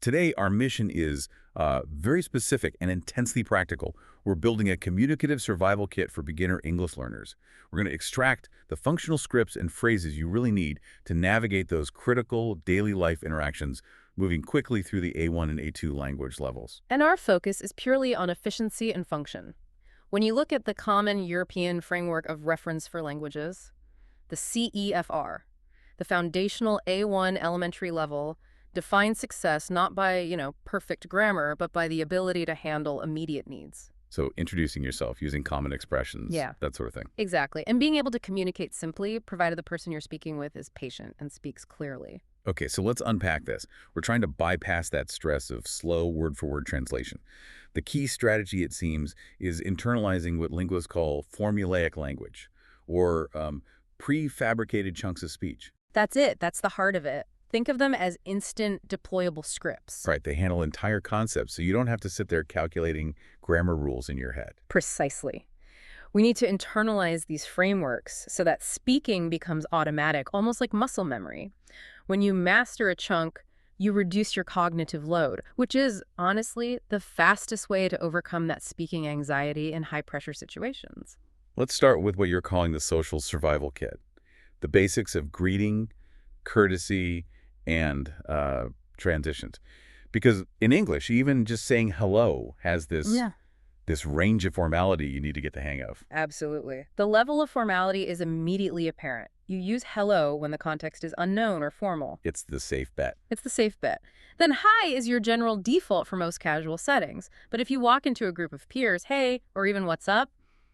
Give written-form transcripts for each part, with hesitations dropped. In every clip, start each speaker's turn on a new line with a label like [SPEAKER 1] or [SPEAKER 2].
[SPEAKER 1] Today, our mission is very specific and intensely practical. We're building a communicative survival kit for beginner English learners. We're going to extract the functional scripts and phrases you really need to navigate those critical daily life interactions, moving quickly through the A1 and A2 language levels.
[SPEAKER 2] And our focus is purely on efficiency and function. When you look at the Common European Framework of Reference for Languages, the CEFR, the foundational A1 elementary level, defines success not by, perfect grammar, but by the ability to handle immediate needs.
[SPEAKER 1] So introducing yourself, using common expressions,
[SPEAKER 2] Yeah.
[SPEAKER 1] that sort of thing.
[SPEAKER 2] Exactly. And being able to communicate simply, provided the person you're speaking with is patient and speaks clearly.
[SPEAKER 1] Okay, so let's unpack this. We're trying to bypass that stress of slow word-for-word translation. The key strategy, it seems, is internalizing what linguists call formulaic language, or prefabricated chunks of speech.
[SPEAKER 2] That's it. That's the heart of it. Think of them as instant deployable scripts.
[SPEAKER 1] Right, they handle entire concepts, so you don't have to sit there calculating grammar rules in your head.
[SPEAKER 2] Precisely. We need to internalize these frameworks so that speaking becomes automatic, almost like muscle memory. When you master a chunk, you reduce your cognitive load, which is, honestly, the fastest way to overcome that speaking anxiety in high-pressure situations.
[SPEAKER 1] Let's start with what you're calling the social survival kit. The basics of greeting, courtesy, and transitions. Because in English, even just saying hello has this range of formality you need to get the hang of.
[SPEAKER 2] Absolutely. The level of formality is immediately apparent. You use hello when the context is unknown or formal.
[SPEAKER 1] It's the safe bet.
[SPEAKER 2] It's the safe bet. Then hi is your general default for most casual settings. But if you walk into a group of peers, hey, or even what's up,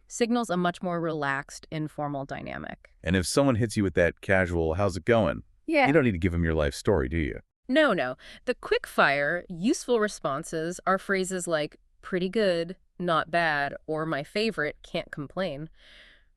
[SPEAKER 2] signals a much more relaxed, informal dynamic.
[SPEAKER 1] And if someone hits you with that casual, how's it going?
[SPEAKER 2] Yeah.
[SPEAKER 1] You don't need to give them your life story, do you?
[SPEAKER 2] No. The quick-fire, useful responses are phrases like pretty good, not bad, or my favorite, can't complain,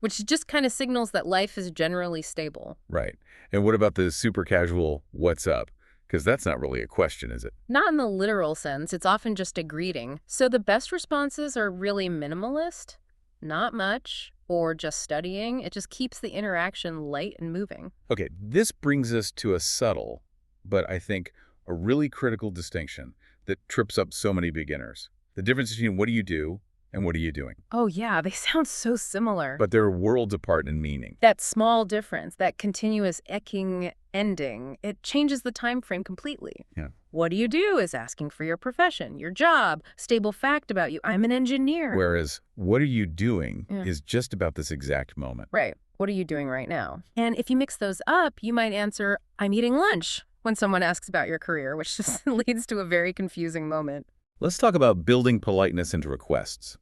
[SPEAKER 2] which just kind of signals that life is generally stable.
[SPEAKER 1] Right. And what about the super casual, what's up? Because that's not really a question, is it?
[SPEAKER 2] Not in the literal sense, it's often just a greeting. So the best responses are really minimalist, not much, or just studying. It just keeps the interaction light and moving.
[SPEAKER 1] Okay, this brings us to a subtle, but I think a really critical distinction that trips up so many beginners. The difference between what do you do and what are you doing?
[SPEAKER 2] Oh yeah, they sound so similar.
[SPEAKER 1] But they're worlds apart in meaning.
[SPEAKER 2] That small difference, that continuous ecking ending, it changes the time frame completely.
[SPEAKER 1] Yeah.
[SPEAKER 2] What do you do is asking for your profession, your job, stable fact about you. I'm an engineer.
[SPEAKER 1] Whereas what are you doing
[SPEAKER 2] Yeah.
[SPEAKER 1] is just about this exact moment.
[SPEAKER 2] Right. What are you doing right now? And if you mix those up, you might answer, I'm eating lunch, when someone asks about your career, which just leads to a very confusing moment.
[SPEAKER 1] Let's talk about building politeness into requests.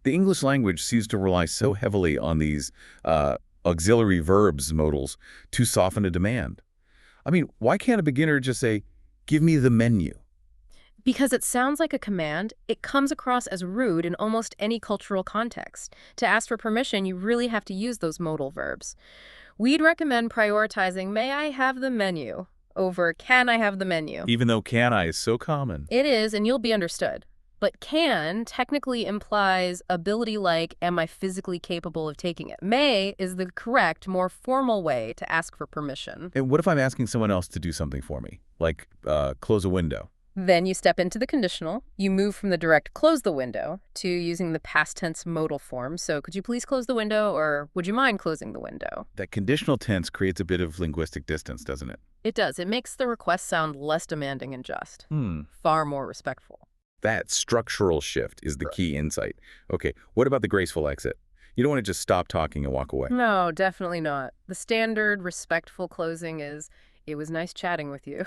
[SPEAKER 1] The English language seems to rely so heavily on these auxiliary verbs modals to soften a demand. I mean, why can't a beginner just say, give me the menu?
[SPEAKER 2] Because it sounds like a command, it comes across as rude in almost any cultural context. To ask for permission, you really have to use those modal verbs. We'd recommend prioritizing, may I have the menu, over can I have the menu.
[SPEAKER 1] Even though can I is so common.
[SPEAKER 2] It is, and you'll be understood. But can technically implies ability like, am I physically capable of taking it? May is the correct, more formal way to ask for permission.
[SPEAKER 1] And what if I'm asking someone else to do something for me, like close a window?
[SPEAKER 2] Then you step into the conditional. You move from the direct close the window to using the past tense modal form. So could you please close the window, or would you mind closing the window?
[SPEAKER 1] That conditional tense creates a bit of linguistic distance, doesn't it?
[SPEAKER 2] It does. It makes the request sound less demanding and just. Far more respectful.
[SPEAKER 1] That structural shift is the key insight. Okay, what about the graceful exit? You don't want to just stop talking and walk away.
[SPEAKER 2] No, definitely not. The standard respectful closing is, it was nice chatting with you.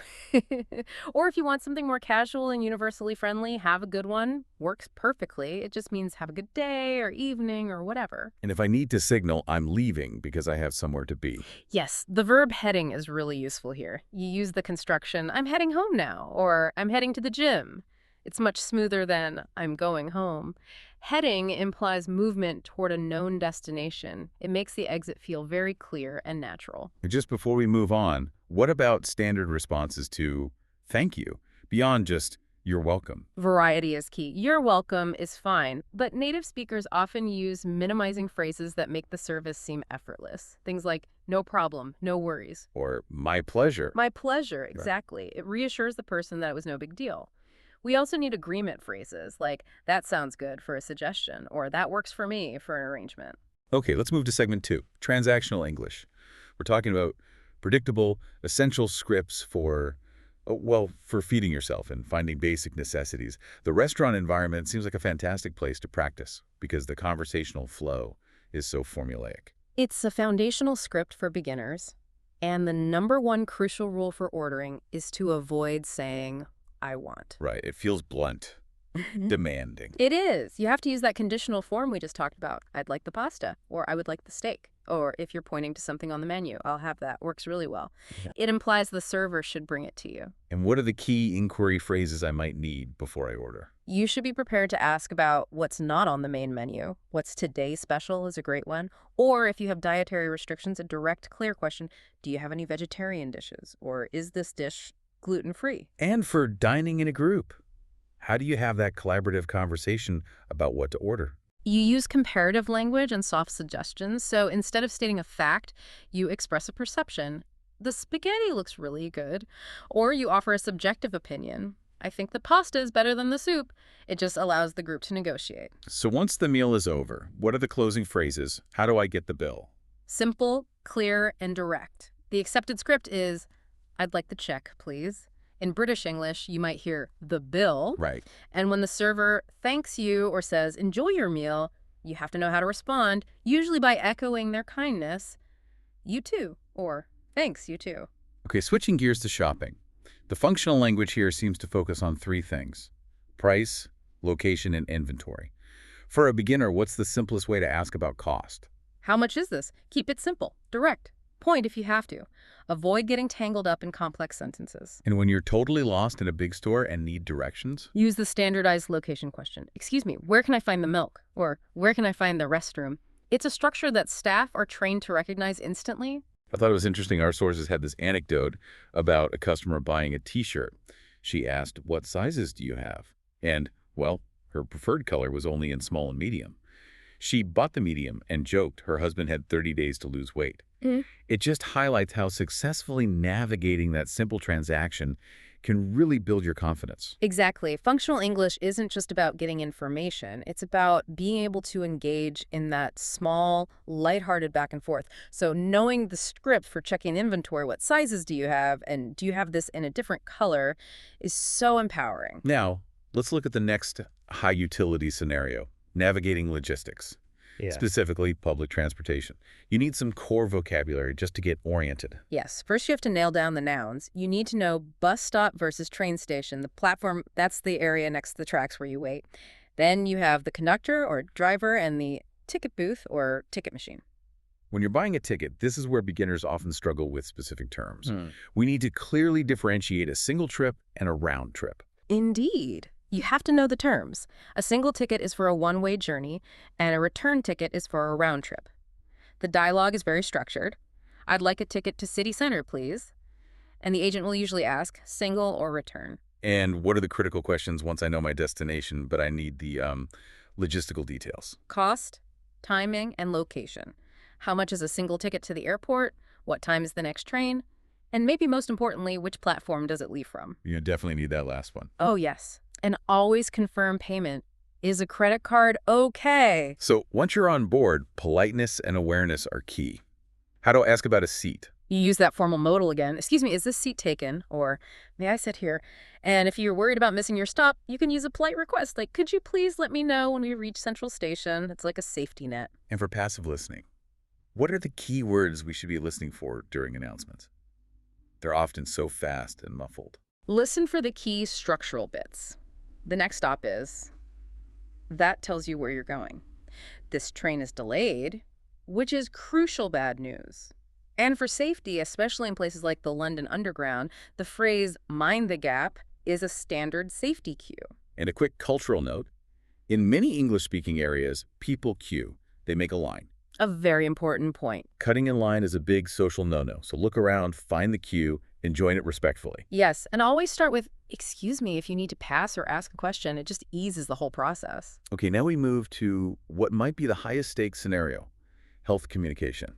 [SPEAKER 2] Or if you want something more casual and universally friendly, have a good one. Works perfectly. It just means have a good day or evening or whatever.
[SPEAKER 1] And if I need to signal, I'm leaving because I have somewhere to be.
[SPEAKER 2] Yes, the verb heading is really useful here. You use the construction, I'm heading home now, or I'm heading to the gym. It's much smoother than I'm going home. Heading implies movement toward a known destination. It makes the exit feel very clear and natural.
[SPEAKER 1] Just before we move on, what about standard responses to thank you, beyond just you're welcome?
[SPEAKER 2] Variety is key. You're welcome is fine, but native speakers often use minimizing phrases that make the service seem effortless. Things like, No problem. No worries.
[SPEAKER 1] Or my pleasure.
[SPEAKER 2] My pleasure, exactly. It reassures the person that it was no big deal. We also need agreement phrases like, that sounds good for a suggestion, or that works for me for an arrangement.
[SPEAKER 1] Okay, let's move to segment 2, transactional English. We're talking about predictable, essential scripts for, well, for feeding yourself and finding basic necessities. The restaurant environment seems like a fantastic place to practice because the conversational flow is so formulaic.
[SPEAKER 2] It's a foundational script for beginners, and the #1 crucial rule for ordering is to avoid saying, I want.
[SPEAKER 1] Right, it feels blunt, demanding.
[SPEAKER 2] It is. You have to use that conditional form we just talked about. I'd like the pasta, or I would like the steak. Or if you're pointing to something on the menu, I'll have that. Works really well.
[SPEAKER 1] Yeah.
[SPEAKER 2] It implies the server should bring it to you.
[SPEAKER 1] And what are the key inquiry phrases I might need before I order?
[SPEAKER 2] You should be prepared to ask about what's not on the main menu. What's today special is a great one. Or if you have dietary restrictions, a direct, clear question, do you have any vegetarian dishes? Or is this dish gluten-free?
[SPEAKER 1] And for dining in a group, how do you have that collaborative conversation about what to order?
[SPEAKER 2] You use comparative language and soft suggestions, so instead of stating a fact, you express a perception. The spaghetti looks really good. Or you offer a subjective opinion. I think the pasta is better than the soup. It just allows the group to negotiate.
[SPEAKER 1] So once the meal is over, what are the closing phrases? How do I get the bill?
[SPEAKER 2] Simple, clear, and direct. The accepted script is, I'd like the check, please. In British English, you might hear the bill.
[SPEAKER 1] Right.
[SPEAKER 2] And when the server thanks you or says, enjoy your meal, you have to know how to respond, usually by echoing their kindness, you too, or thanks, you too.
[SPEAKER 1] Okay, switching gears to shopping. The functional language here seems to focus on 3 things: price, location, and inventory. For a beginner, what's the simplest way to ask about cost?
[SPEAKER 2] How much is this? Keep it simple, direct. Point if you have to. Avoid getting tangled up in complex sentences.
[SPEAKER 1] And when you're totally lost in a big store and need directions?
[SPEAKER 2] Use the standardized location question. Excuse me, where can I find the milk? Or where can I find the restroom? It's a structure that staff are trained to recognize instantly.
[SPEAKER 1] I thought it was interesting. Our sources had this anecdote about a customer buying a T-shirt. She asked, what sizes do you have? And, well, her preferred color was only in small and medium. She bought the medium and joked her husband had 30 days to lose weight. It just highlights how successfully navigating that simple transaction can really build your confidence.
[SPEAKER 2] Exactly. Functional English isn't just about getting information. It's about being able to engage in that small, lighthearted back and forth. So knowing the script for checking inventory, what sizes do you have, and do you have this in a different color, is so empowering.
[SPEAKER 1] Now, let's look at the next high utility scenario, navigating logistics. Specifically public transportation. You need some core vocabulary just to get oriented.
[SPEAKER 2] Yes. First, you have to nail down the nouns. You need to know bus stop versus train station. The platform, that's the area next to the tracks where you wait. Then you have the conductor or driver and the ticket booth or ticket machine.
[SPEAKER 1] When you're buying a ticket, this is where beginners often struggle with specific terms. We need to clearly differentiate a single trip and a round trip.
[SPEAKER 2] Indeed. You have to know the terms. A single ticket is for a one-way journey, and a return ticket is for a round trip. The dialogue is very structured. I'd like a ticket to city center, please. And the agent will usually ask, single or return.
[SPEAKER 1] And what are the critical questions once I know my destination, but I need the logistical details?
[SPEAKER 2] Cost, timing, and location. How much is a single ticket to the airport? What time is the next train? And maybe most importantly, which platform does it leave from?
[SPEAKER 1] You definitely need that last one.
[SPEAKER 2] Oh, yes. And always confirm payment. Is a credit card okay?
[SPEAKER 1] So once you're on board, politeness and awareness are key. How do I ask about a seat?
[SPEAKER 2] You use that formal modal again. Excuse me, is this seat taken? Or may I sit here? And if you're worried about missing your stop, you can use a polite request like, could you please let me know when we reach Central Station? It's like a safety net.
[SPEAKER 1] And for passive listening, what are the key words we should be listening for during announcements? They're often so fast and muffled.
[SPEAKER 2] Listen for the key structural bits. The next stop is, that tells you where you're going. This train is delayed, which is crucial bad news. And for safety, especially in places like the London Underground, the phrase, mind the gap, is a standard safety cue.
[SPEAKER 1] And a quick cultural note, in many English-speaking areas, people queue. They make a line.
[SPEAKER 2] A very important point.
[SPEAKER 1] Cutting in line is a big social no-no, so look around, find the queue, and join it respectfully.
[SPEAKER 2] Yes, and always start with, excuse me, if you need to pass or ask a question. It just eases the whole process.
[SPEAKER 1] Okay, now we move to what might be the highest stakes scenario, health communication.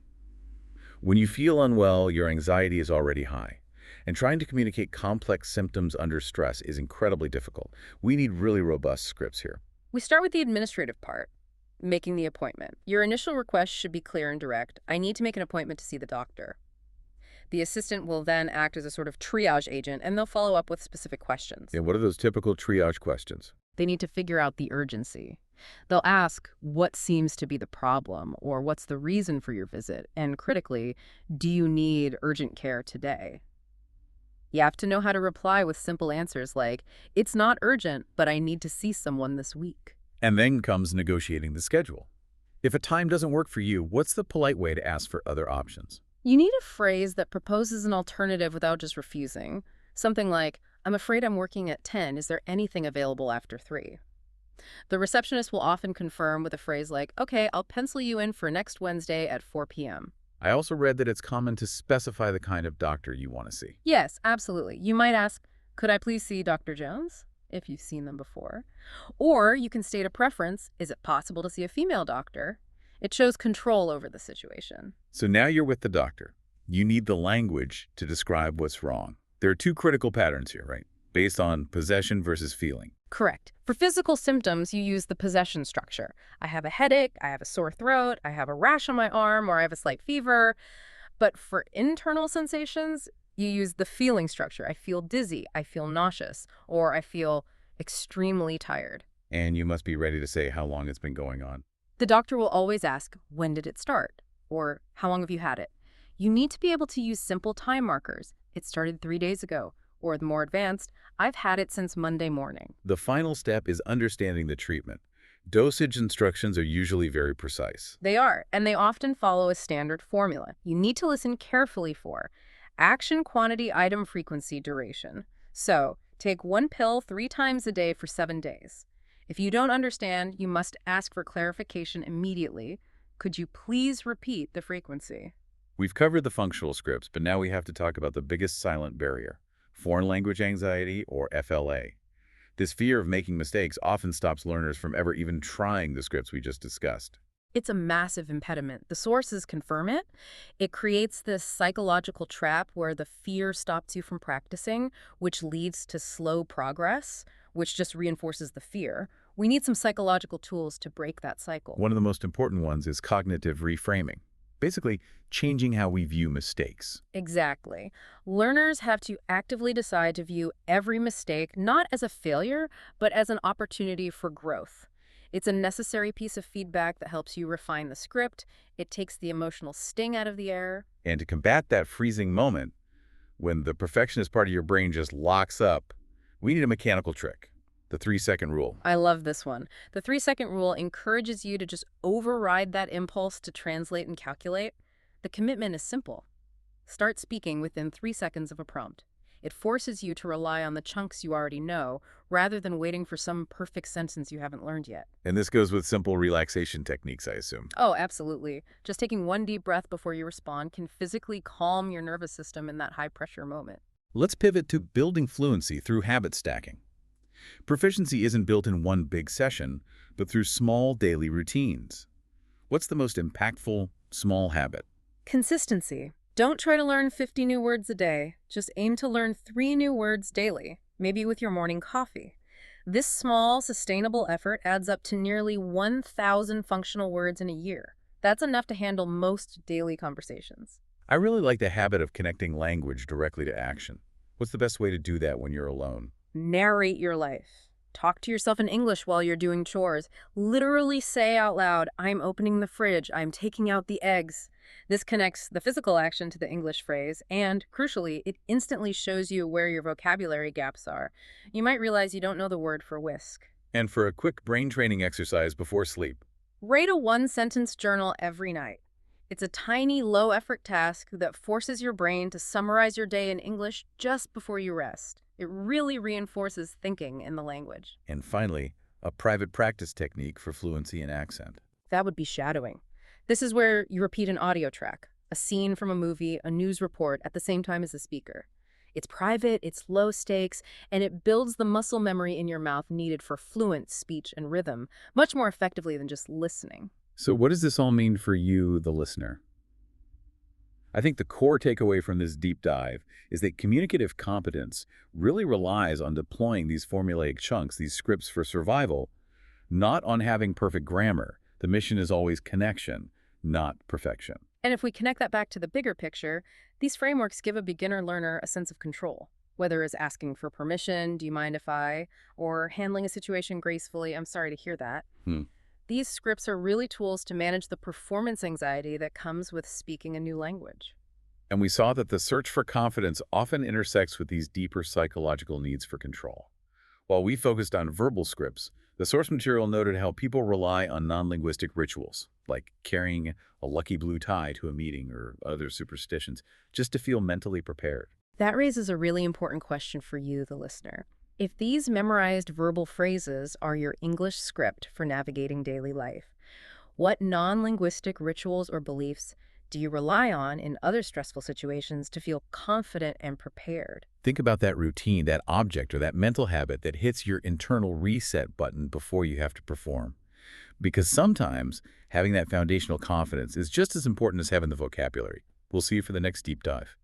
[SPEAKER 1] When you feel unwell, your anxiety is already high. And trying to communicate complex symptoms under stress is incredibly difficult. We need really robust scripts here.
[SPEAKER 2] We start with the administrative part, making the appointment. Your initial request should be clear and direct. I need to make an appointment to see the doctor. The assistant will then act as a sort of triage agent, and they'll follow up with specific questions.
[SPEAKER 1] And what are those typical triage questions?
[SPEAKER 2] They need to figure out the urgency. They'll ask what seems to be the problem, or what's the reason for your visit, and critically, do you need urgent care today? You have to know how to reply with simple answers like, it's not urgent, but I need to see someone this week.
[SPEAKER 1] And then comes negotiating the schedule. If a time doesn't work for you, what's the polite way to ask for other options?
[SPEAKER 2] You need a phrase that proposes an alternative without just refusing. Something like, I'm afraid I'm working at 10. Is there anything available after 3? The receptionist will often confirm with a phrase like, okay, I'll pencil you in for next Wednesday at 4 p.m.
[SPEAKER 1] I also read that it's common to specify the kind of doctor you want to see.
[SPEAKER 2] Yes, absolutely. You might ask, could I please see Dr. Jones? If you've seen them before. Or you can state a preference. Is it possible to see a female doctor? It shows control over the situation.
[SPEAKER 1] So now you're with the doctor. You need the language to describe what's wrong. There are two critical patterns here, right? Based on possession versus feeling.
[SPEAKER 2] Correct. For physical symptoms, you use the possession structure. I have a headache, I have a sore throat, I have a rash on my arm, or I have a slight fever. But for internal sensations, you use the feeling structure. I feel dizzy, I feel nauseous, or I feel extremely tired.
[SPEAKER 1] And you must be ready to say how long it's been going on.
[SPEAKER 2] The doctor will always ask, when did it start? Or how long have you had it? You need to be able to use simple time markers. It started 3 days ago. Or the more advanced, I've had it since Monday morning.
[SPEAKER 1] The final step is understanding the treatment. Dosage instructions are usually very precise.
[SPEAKER 2] They are, and they often follow a standard formula. You need to listen carefully for action, quantity, item, frequency, duration. So, take 1 pill 3 times a day for 7 days. If you don't understand, you must ask for clarification immediately. Could you please repeat the frequency?
[SPEAKER 1] We've covered the functional scripts, but now we have to talk about the biggest silent barrier: foreign language anxiety, or FLA. This fear of making mistakes often stops learners from ever even trying the scripts we just discussed.
[SPEAKER 2] It's a massive impediment. The sources confirm it. It creates this psychological trap where the fear stops you from practicing, which leads to slow progress, which just reinforces the fear. We need some psychological tools to break that cycle.
[SPEAKER 1] One of the most important ones is cognitive reframing. Basically, changing how we view mistakes.
[SPEAKER 2] Exactly. Learners have to actively decide to view every mistake not as a failure, but as an opportunity for growth. It's a necessary piece of feedback that helps you refine the script. It takes the emotional sting out of the error.
[SPEAKER 1] And to combat that freezing moment, when the perfectionist part of your brain just locks up, we need a mechanical trick: the 3-second rule.
[SPEAKER 2] I love this one. The 3-second rule encourages you to just override that impulse to translate and calculate. The commitment is simple. Start speaking within 3 seconds of a prompt. It forces you to rely on the chunks you already know, rather than waiting for some perfect sentence you haven't learned yet.
[SPEAKER 1] And this goes with simple relaxation techniques, I assume.
[SPEAKER 2] Oh, absolutely. Just taking 1 deep breath before you respond can physically calm your nervous system in that high-pressure moment.
[SPEAKER 1] Let's pivot to building fluency through habit stacking. Proficiency isn't built in one big session, but through small daily routines. What's the most impactful small habit?
[SPEAKER 2] Consistency. Don't try to learn 50 new words a day. Just aim to learn 3 new words daily, maybe with your morning coffee. This small, sustainable effort adds up to nearly 1,000 functional words in a year. That's enough to handle most daily conversations.
[SPEAKER 1] I really like the habit of connecting language directly to action. What's the best way to do that when you're alone?
[SPEAKER 2] Narrate your life. Talk to yourself in English while you're doing chores. Literally say out loud, I'm opening the fridge, I'm taking out the eggs. This connects the physical action to the English phrase, and, crucially, it instantly shows you where your vocabulary gaps are. You might realize you don't know the word for whisk.
[SPEAKER 1] And for a quick brain training exercise before sleep,
[SPEAKER 2] Write a 1-sentence journal every night. It's a tiny, low-effort task that forces your brain to summarize your day in English just before you rest. It really reinforces thinking in the language.
[SPEAKER 1] and finally, a private practice technique for fluency and accent.
[SPEAKER 2] That would be shadowing. This is where you repeat an audio track, a scene from a movie, a news report, at the same time as the speaker. It's private, it's low stakes, and it builds the muscle memory in your mouth needed for fluent speech and rhythm, much more effectively than just listening.
[SPEAKER 1] So what does this all mean for you, the listener? I think the core takeaway from this deep dive is that communicative competence really relies on deploying these formulaic chunks, these scripts for survival, not on having perfect grammar. The mission is always connection, not perfection.
[SPEAKER 2] And if we connect that back to the bigger picture, these frameworks give a beginner learner a sense of control, whether it's asking for permission, do you mind if I, or handling a situation gracefully, I'm sorry to hear that.
[SPEAKER 1] Hmm.
[SPEAKER 2] These scripts are really tools to manage the performance anxiety that comes with speaking a new language.
[SPEAKER 1] And we saw that the search for confidence often intersects with these deeper psychological needs for control. While we focused on verbal scripts, the source material noted how people rely on non-linguistic rituals, like carrying a lucky blue tie to a meeting or other superstitions, just to feel mentally prepared.
[SPEAKER 2] That raises a really important question for you, the listener. If these memorized verbal phrases are your English script for navigating daily life, what non-linguistic rituals or beliefs do you rely on in other stressful situations to feel confident and prepared?
[SPEAKER 1] Think about that routine, that object, or that mental habit that hits your internal reset button before you have to perform. Because sometimes having that foundational confidence is just as important as having the vocabulary. We'll see you for the next deep dive.